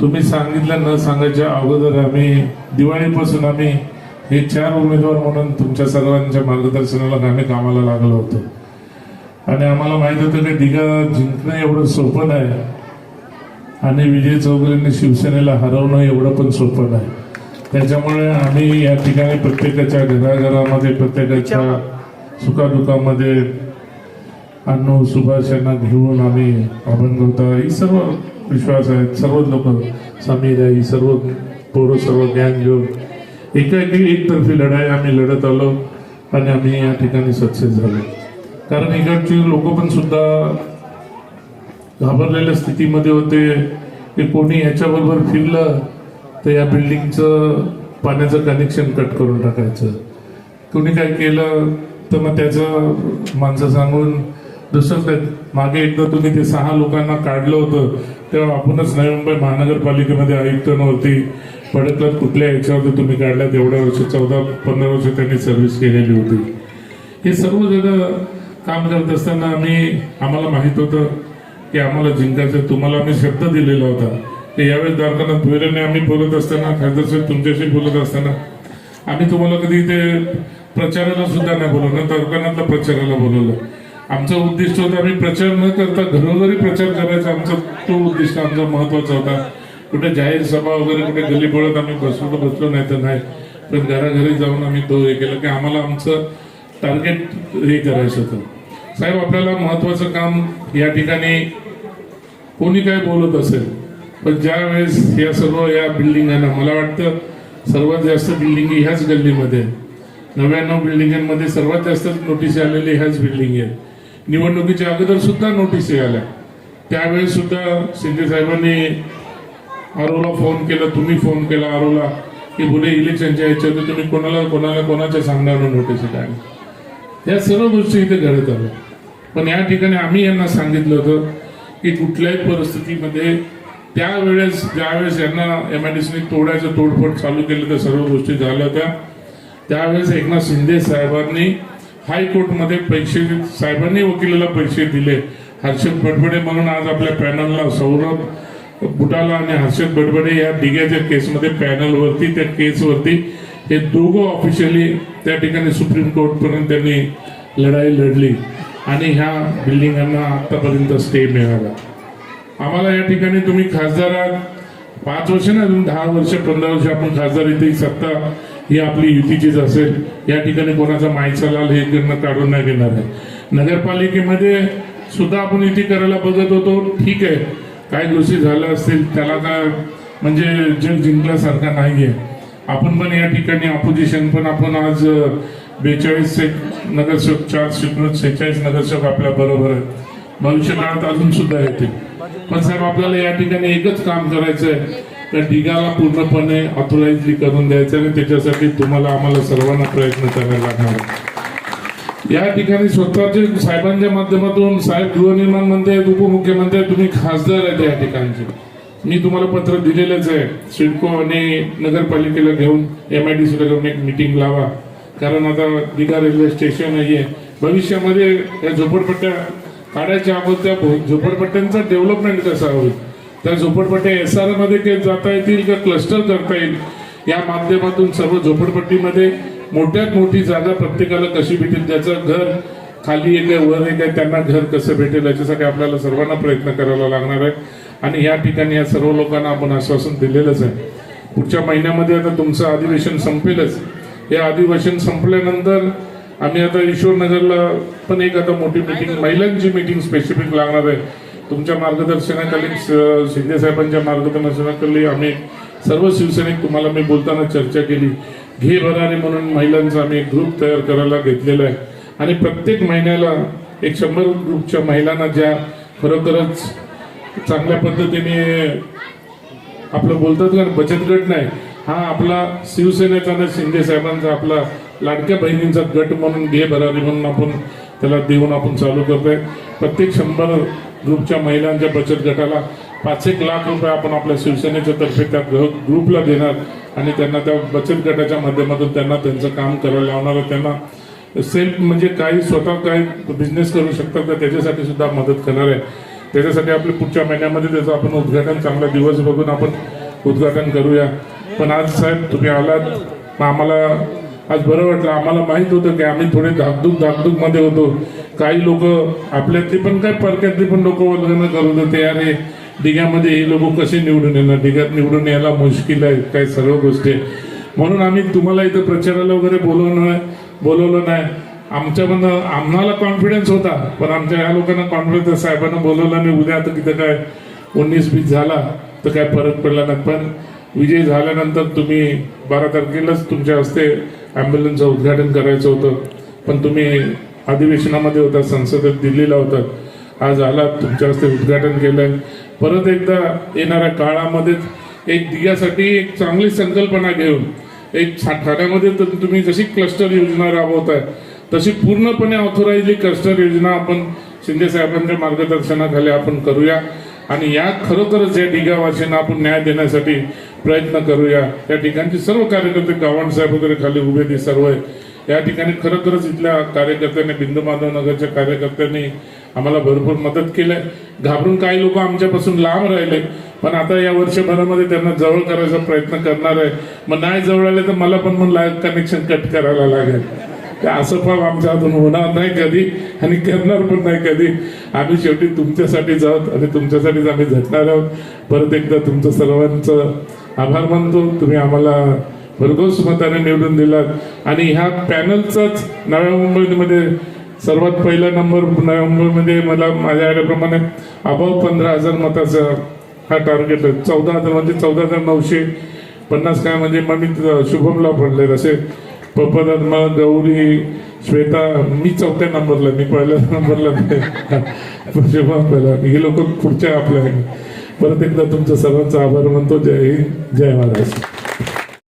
तुम्ही सांगितलं न सांगायच्या अगोदर आम्ही दिवाळीपासून आम्ही हे 4 उमेदवार म्हणून तुमच्या सर्वांच्या मार्गदर्शनाला आम्ही कामाला लागलो होतो आणि आम्हाला माहित होतं की दिघा जिंकणं एवढं सोपं नाही आणि विजय चौगुलेंनी शिवसेनेला हरवणं एवढं पण सोपं नाही. त्याच्यामुळे आम्ही या ठिकाणी प्रत्येकाच्या घराघरामध्ये प्रत्येकाच्या सुखादुखामध्ये अण्णू सुभाष यांना घेऊन आम्ही अभंगवता ही सर्व विश्वास आहेत, सर्व लोक समीर आहे, ही सर्व पोरं सर्व गँग घेऊन एकतर्फी लढाई आम्ही लढत आलो आणि आम्ही या ठिकाणी सक्सेस झालो. कारण इकडची लोक पण सुद्धा घाबरलेल्या स्थितीमध्ये होते की कोणी याच्याबरोबर फिरलं तर या बिल्डिंगचं पाण्याचं कनेक्शन कट करून टाकायचं, कोणी काय केलं तर मग त्याचं माणसं सांगून दुसरं. मागे एकदा तुम्ही ते 6 लोकांना काढलं होतं तेव्हा आपणच नवी मुंबई महानगरपालिकेमध्ये आयुक्त नव्हती पडकलात कुठल्या याच्यावरती तुम्ही काढल्यात. एवढ्या वर्ष 14-15 वर्ष त्यांनी सर्व्हिस केलेली होती. हे सर्व जण काम करत असताना आम्हाला माहित होतं की आम्हाला जिंकायचं. तुम्हाला आम्ही शब्द दिलेला होता की यावेळेस द्वारकानाथ भुईरेने आम्ही बोलत असताना, खासदार साहेब तुमच्याशी बोलत असताना आम्ही तुम्हाला कधी ते प्रचाराला सुद्धा नाही बोलवलं, द्वारकानाथला प्रचाराला बोलवलं. आमचं उद्दिष्ट होतं आम्ही प्रचार न करता घरोघरी प्रचार करायचा, आमचा तो उद्दिष्ट आमचा महत्वाचा होता. कुठे जाहीर सभा वगैरे कुठे गल्लीबोळात आम्ही बसलो नाही तर नाही, पण घराघरी जाऊन आम्ही तो हे केलं की आम्हाला आमचं टार्गेट हे करायचं होतं. साहेब आपल्याला महत्वाचं काम या ठिकाणी कोणी काय बोलत असेल पण ज्या वेळेस या सर्व या बिल्डिंगांना, मला वाटतं सर्वात जास्त बिल्डिंग ह्याच गल्लीमध्ये 99 बिल्डिंगांमध्ये सर्वात जास्त नोटीस आलेली ह्याच बिल्डिंग आहे. निवडणुकीच्या अगोदर सुद्धा नोटीस आल्या, त्यावेळेस सुद्धा शिंदे साहेबांनी आरोला फोन केला, तुम्ही फोन केला आरोला की बोले इलेक्शनच्या ह्याच्यात तुम्ही कोणाच्या सांगणार नोटीस काढली. या सर्व गोष्टी इथे घडत आल्या. पण या ठिकाणी आम्ही यांना सांगितलं होतं की कुठल्याही परिस्थितीमध्ये त्यावेळेस ज्यावेळेस यांना MIDCने तोडायचं तोडफोड चालू केलं त्या सर्व गोष्टी झाल्या होत्या. त्यावेळेस एकनाथ शिंदे साहेबांनी हायकोर्टमध्ये पैसे, साहेबांनी वकिलाला पैसे दिले. हर्षद बडबडे म्हणून आज आपल्या पॅनलला सौरभ बुटाला आणि हर्षद बडबडे या दिघ्याच्या केसमध्ये पॅनलवरती, त्या केसवरती हे दोघं ऑफिशियली त्या ठिकाणी सुप्रीम कोर्टपर्यंत त्यांनी लढाई लढली आणि ह्या बिल्डिंगांना आतापर्यंत स्टे मिळाला. आम्हाला या ठिकाणी तुम्ही खासदार 5 वर्ष ना, 10 वर्ष 15 वर्ष आपण खासदार इथे सत्ता ही आपली युतीचीच असेल. या ठिकाणी कोणाचा मायचा लाल हे करणं काढून नाही घेणार आहे. नगरपालिकेमध्ये सुद्धा आपण युती करायला बघत होतो, ठीक आहे काय गोष्टी झाल्या असतील त्याला काय म्हणजे जग जिंकल्यासारखा नाहीये. आपण पण या ठिकाणी ऑपोजिशन पण आपण आज 42 नगरसेवक 46 नगरसेवक आपल्या बरोबर आहेत. भविष्य काळात अजून सुद्धा येतील. पण साहेब आपल्याला या ठिकाणी एकच काम करायचं आहे, तर दिघाला पूर्णपणे ऑथोराइज करून द्यायचं आणि त्याच्यासाठी तुम्हाला आम्हाला सर्वांना प्रयत्न करायला लागणार. या ठिकाणी स्वतःचे साहेबांच्या माध्यमातून साहेब गृहनिर्माण मंत्री आहेत, उपमुख्यमंत्री तुम्ही खासदार आहेत या ठिकाणचे. मी तुम्हाला पत्र दिलेलंच आहे, सिडको आणि नगरपालिकेला घेऊन MIDCला घेऊन एक मीटिंग लावा. कारण आता दिघा रेल्वे स्टेशन आहे, भविष्यामध्ये या झोपडपट्ट्या काढायच्या अगोदर त्या झोपडपट्ट्यांचं डेव्हलपमेंट कसं होईल, त्या झोपडपट्ट्या SR मध्ये जाता येतील का क्लस्टर करता येईल, या माध्यमातून सर्व झोपडपट्टीमध्ये मोठ्यात मोठी जागा प्रत्येकाला कशी भेटेल, ज्याचं घर खाली एक आहे वर एक आहे त्यांना घर कसं भेटेल, याच्यासाठी आपल्याला सर्वांना प्रयत्न करायला लागणार आहे. आणि या ठिकाणी या सर्व लोकांना आपण आश्वासन दिलेलंच आहे. पुढच्या महिन्यामध्ये आता तुमचं अधिवेशन संपेलच. या अधिवेशन संपल्यानंतर आम्ही आता ईश्वरनगरला पण एक आता मोठी मीटिंग, महिलांची मीटिंग स्पेसिफिक लागणार आहे. तुमच्या मार्गदर्शनाखाली, शिंदे साहेबांच्या मार्गदर्शनाखाली आम्ही सर्व शिवसैनिक, तुम्हाला मी बोलताना चर्चा केली, घे भरारी म्हणून महिलांचा आम्ही एक ग्रुप तयार करायला घेतलेला आहे. आणि प्रत्येक महिन्याला एक 100 ग्रुपच्या महिलांना ज्या खरोखरच चांगल्या पद्धतीने आपलं बोलतात का बचत गट नाही, हा आपला शिवसेनेचा आणि शिंदे साहेबांचा आपला लाडक्या बहिणींचा गट म्हणून घे भरारी म्हणून आपण त्याला देऊन आपण चालू करतोय. प्रत्येक 100 ग्रुपच्या महिलांच्या बचत गटाला 5-1 लाख रुपये आपण आपल्या शिवसेनेच्या तर्फे त्या ग्रुपला देणार आणि त्यांना त्या बचत गटाच्या माध्यमातून त्यांना त्यांचं काम करायला लावणार. त्यांना सेल्फ म्हणजे काही स्वतः काही बिझनेस करू शकतात का त्याच्यासाठी सुद्धा मदत करणार आहे. त्याच्यासाठी आपले पुढच्या महिन्यामध्ये त्याचं आपण उद्घाटन, चांगला दिवस बघून आपण उद्घाटन करूया. पण आज साहेब तुम्ही आलात, मग आम्हाला आज बरं वाटलं. आम्हाला माहित होतं की आम्ही थोडे धाकधूक मध्ये होतो. काही लोक आपल्यातली पण काय परक्यातली पण लोक वल्गना करत होते, अरे डिग्यामध्ये हे लोक कसे निवडून येणार, डिग्यात निवडून यायला मुश्किल आहे, काय सर्व गोष्टी. म्हणून आम्ही तुम्हाला इथं प्रचाराला वगैरे बोलवलं नाही. आमच्या पण आम्हाला कॉन्फिडन्स होता, पण आमच्या ह्या लोकांना कॉन्फिडन्स, साहेबांना बोलवलं आणि उद्या आता किती काय 19-20 झाला तर काय फरक पडला नाही. पण विजय झाल्यानंतर तुम्ही 12 तारखेलाच तुमच्या हस्ते ॲम्ब्युलन्सचं उद्घाटन करायचं होतं, पण तुम्ही अधिवेशनामध्ये होता, संसदेत दिल्लीला होता. आज आलात, तुमच्या हस्ते उद्घाटन केलंय. परत एकदा येणाऱ्या काळामध्येच एक दिग्यासाठी एक चांगली संकल्पना घेऊन एक ठाण्यामध्ये तर तुम्ही जशी क्लस्टर योजना राबवताय तशी पूर्णपणे ऑथोराइजली क्लस्टर योजना आपण शिंदे साहेबांच्या मार्गदर्शनाखाली आपण करूया आणि या खरोखरच या डिगावासींना आपण न्याय देण्यासाठी प्रयत्न करूया. या ठिकाणचे सर्व कार्यकर्ते, गावंड साहेब वगैरे खाली उभे ते सर्व या ठिकाणी खरोखरच इथल्या कार्यकर्त्यांनी, बिंदू माधव नगरच्या कार्यकर्त्यांनी आम्हाला भरपूर मदत केली. घाबरून काही लोक आमच्यापासून लांब राहिले, पण आता या वर्षभरामध्ये त्यांना जवळ करायचा प्रयत्न करणार आहे. मग नाही जवळ आले तर मला पण लाईव्ह कनेक्शन कट करायला लागेल. असं पण आमच्या हातून होणार नाही कधी आणि करणार पण नाही कधी. आम्ही शेवटी तुमच्यासाठीच आहोत आणि तुमच्यासाठीच आम्ही झटणार आहोत. परत एकदा तुमचं सर्वांचं आभार मानतो. तुम्ही आम्हाला भरघोस मताने निवडून दिलात आणि ह्या पॅनलचाच नव्या मुंबईमध्ये सर्वात पहिला नंबर नव्या मुंबईमध्ये मला माझ्या आल्याप्रमाणे अबाव 15,000 मताचा हा टार्गेट आहे. 14,000 म्हणजे 14,950 काय म्हणजे मग मी शुभमला पडले, असे पप्पा, गौरी, श्वेता, मी 4थ्या नंबरला, मी पहिल्या नंबरला नाही, शुभम पहिला. हे लोक पुढच्या आपल्या. परत एकदा तुमच्या सर्वांचा आभार मानतो. जय हिंद, जय महाराष्ट्र.